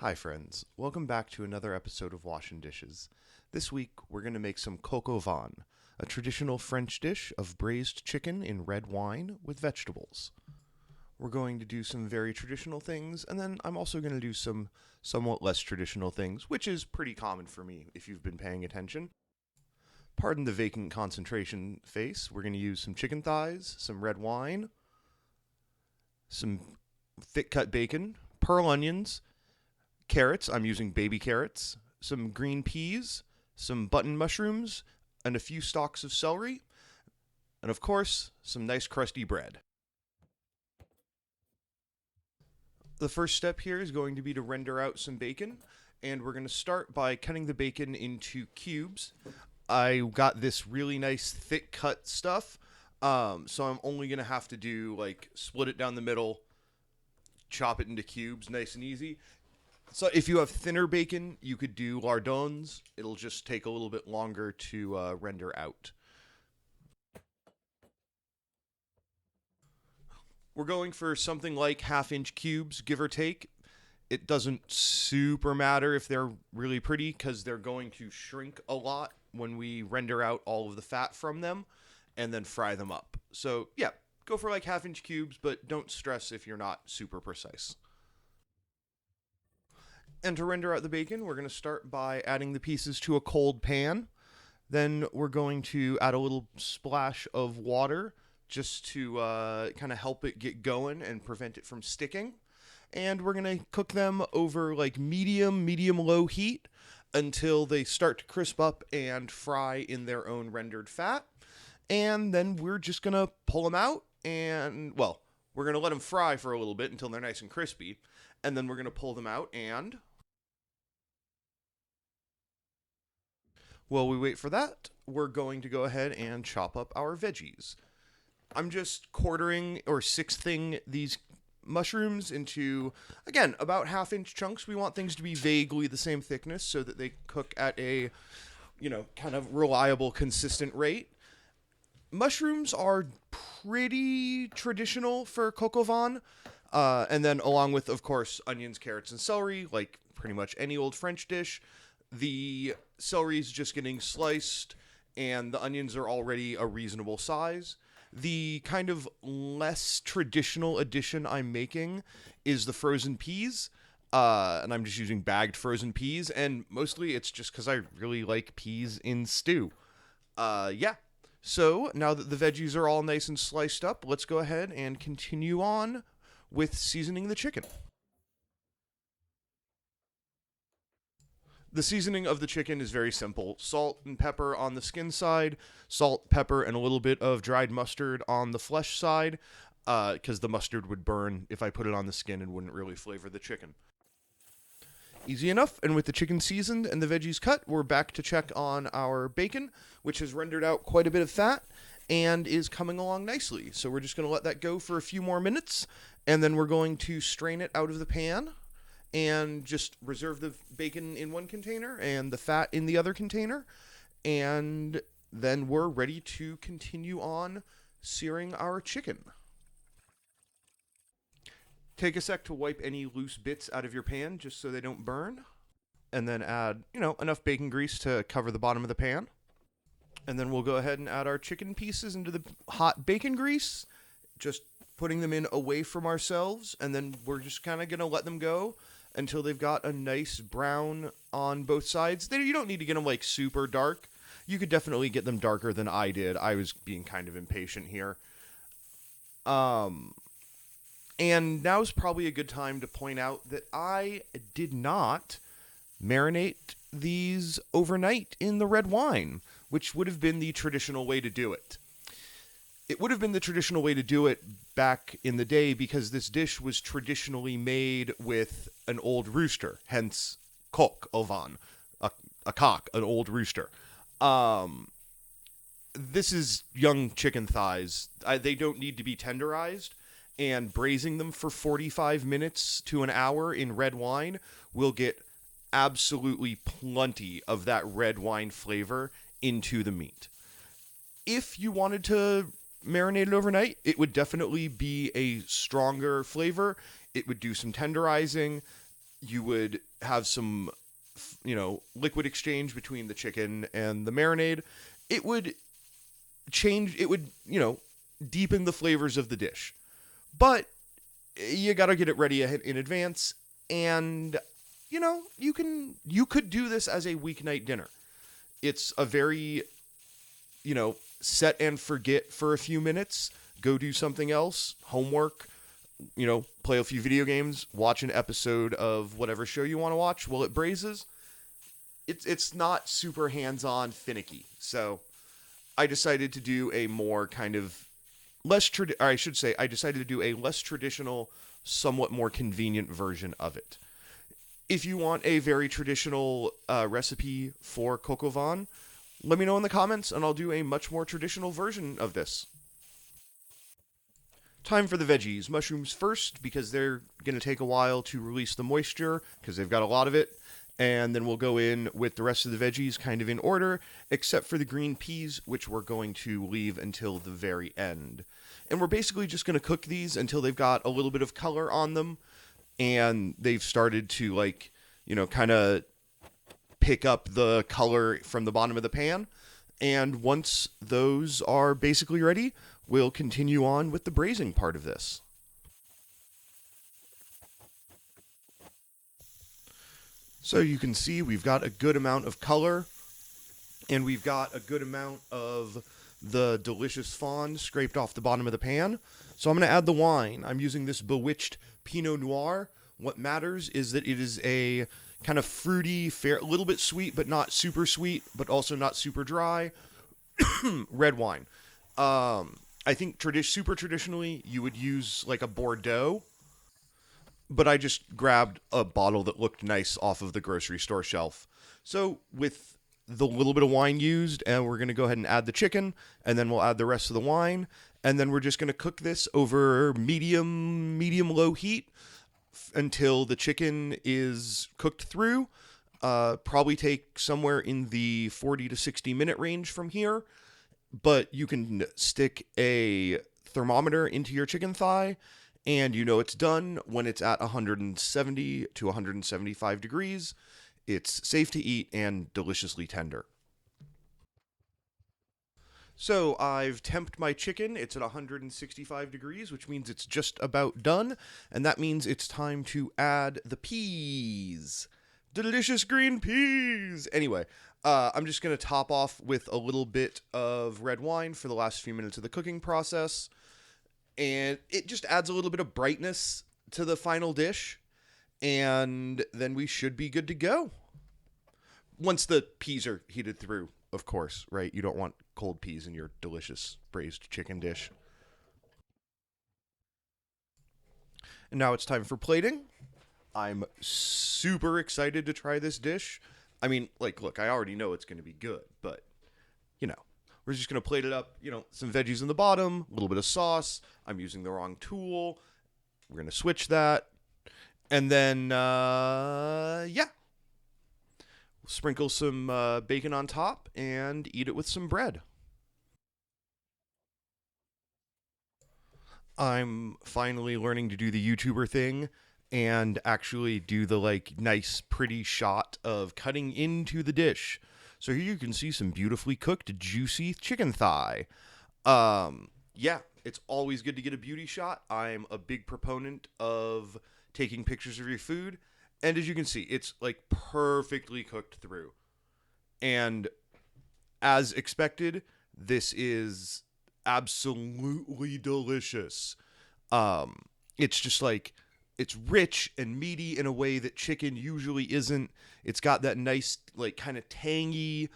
Hi, friends. Welcome back to another episode of Washing Dishes. This week, we're going to make some coq au vin, a traditional French dish of braised chicken in red wine with vegetables. We're going to do some very traditional things, and then I'm also going to do some somewhat less traditional things, which is pretty common for me if you've been paying attention. Pardon the vacant concentration face. We're going to use some chicken thighs, some red wine, some thick cut bacon, pearl onions, carrots. I'm using baby carrots, some green peas, some button mushrooms, and a few stalks of celery, and of course, some nice crusty bread. The first step here is going to be to render out some bacon, and we're going to start by cutting the bacon into cubes. I got this really nice thick cut stuff, so I'm only going to have to do like split it down the middle, chop it into cubes, nice and easy. So if you have thinner bacon, you could do lardons. It'll just take a little bit longer to render out. We're going for something like half-inch cubes, give or take. It doesn't super matter if they're really pretty because they're going to shrink a lot when we render out all of the fat from them and then fry them up. So yeah, go for like half-inch cubes, but don't stress if you're not super precise. And to render out the bacon, we're going to start by adding the pieces to a cold pan. Then we're going to add a little splash of water just to kind of help it get going and prevent it from sticking. And we're going to cook them over like medium low heat until they start to crisp up and fry in their own rendered fat. And then we're just going to pull them out and, well, we're going to let them fry for a little bit until they're nice and crispy. And then we're going to pull them out and while we wait for that, we're going to go ahead and chop up our veggies. I'm just quartering or sixthing these mushrooms into, again, about half-inch chunks. We want things to be vaguely the same thickness so that they cook at a, kind of reliable, consistent rate. Mushrooms are pretty traditional for coq au vin. And then along with, of course, onions, carrots, and celery, like pretty much any old French dish. The celery is just getting sliced, and the onions are already a reasonable size. The kind of less traditional addition I'm making is the frozen peas. And I'm just using bagged frozen peas, and mostly it's just because I really like peas in stew. Yeah. So now that the veggies are all nice and sliced up, let's go ahead and continue on with seasoning the chicken. The seasoning of the chicken is very simple: salt and pepper on the skin side, salt, pepper, and a little bit of dried mustard on the flesh side, because the mustard would burn if I put it on the skin and wouldn't really flavor the chicken. Easy enough, and with the chicken seasoned and the veggies cut, we're back to check on our bacon, which has rendered out quite a bit of fat and is coming along nicely. So we're just going to let that go for a few more minutes, and then we're going to strain it out of the pan and just reserve the bacon in one container and the fat in the other container. And then we're ready to continue on searing our chicken. Take a sec to wipe any loose bits out of your pan just so they don't burn. And then add, enough bacon grease to cover the bottom of the pan. And then we'll go ahead and add our chicken pieces into the hot bacon grease, just putting them in away from ourselves. And then we're just kind of going to let them go until they've got a nice brown on both sides. You don't need to get them like super dark. You could definitely get them darker than I did. I was being kind of impatient here. And now's probably a good time to point out that I did not marinate these overnight in the red wine, which would have been the traditional way to do it. It would have been the traditional way to do it back in the day because this dish was traditionally made with an old rooster, hence coq au vin, a cock, an old rooster. This is young chicken thighs. They don't need to be tenderized, and braising them for 45 minutes to an hour in red wine will get absolutely plenty of that red wine flavor into the meat. If you wanted to marinate it overnight, it would definitely be a stronger flavor. It would do some tenderizing. You would have some, liquid exchange between the chicken and the marinade. It would it would, deepen the flavors of the dish. But you got to get it ready in advance. And, you could do this as a weeknight dinner. It's a very, set and forget for a few minutes, go do something else, homework, play a few video games, watch an episode of whatever show you want to watch while it braises. It's not super hands-on finicky. So I decided to do a more kind of I should say I decided to do a less traditional, somewhat more convenient version of it. If you want a very traditional recipe for coq au vin, let me know in the comments and I'll do a much more traditional version of this. Time for the veggies. Mushrooms first because they're going to take a while to release the moisture because they've got a lot of it. And then we'll go in with the rest of the veggies kind of in order, except for the green peas, which we're going to leave until the very end. And we're basically just going to cook these until they've got a little bit of color on them and they've started to, like, kind of pick up the color from the bottom of the pan. And once those are basically ready, we'll continue on with the braising part of this. So you can see we've got a good amount of color and we've got a good amount of the delicious fond scraped off the bottom of the pan. So I'm going to add the wine. I'm using this Bewitched Pinot Noir. What matters is that it is a kind of fruity, a little bit sweet, but not super sweet, but also not super dry red wine. I think super traditionally you would use like a Bordeaux, but I just grabbed a bottle that looked nice off of the grocery store shelf. So with the little bit of wine used, and we're going to go ahead and add the chicken, and then we'll add the rest of the wine, and then we're just going to cook this over medium low heat until the chicken is cooked through. Probably take somewhere in the 40 to 60 minute range from here, but you can stick a thermometer into your chicken thigh and it's done when it's at 170 to 175 degrees. It's safe to eat and deliciously tender. So I've temped my chicken. It's at 165 degrees, which means it's just about done. And that means it's time to add the peas. Delicious green peas. Anyway, I'm just going to top off with a little bit of red wine for the last few minutes of the cooking process. And it just adds a little bit of brightness to the final dish. And then we should be good to go. Once the peas are heated through, of course, right? You don't want cold peas in your delicious braised chicken dish. And now it's time for plating. I'm super excited to try this dish. I mean, look, I already know it's going to be good, but, we're just going to plate it up, some veggies in the bottom, a little bit of sauce. I'm using the wrong tool. We're going to switch that. And then, yeah. Sprinkle some bacon on top and eat it with some bread. I'm finally learning to do the YouTuber thing and actually do the nice pretty shot of cutting into the dish. So here you can see some beautifully cooked juicy chicken thigh. Yeah, it's always good to get a beauty shot. I'm a big proponent of taking pictures of your food. And as you can see, it's perfectly cooked through. And as expected, this is absolutely delicious. It's just it's rich and meaty in a way that chicken usually isn't. It's got that nice, kind of tangy,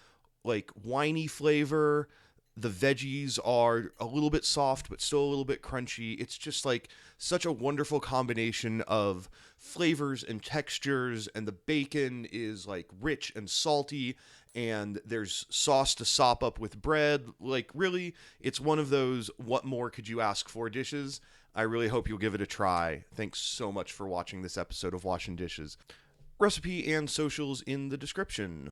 winey flavor. The veggies are a little bit soft, but still a little bit crunchy. It's just such a wonderful combination of flavors and textures. And the bacon is rich and salty. And there's sauce to sop up with bread. Really, it's one of those what more could you ask for dishes. I really hope you'll give it a try. Thanks so much for watching this episode of Washing Dishes. Recipe and socials in the description.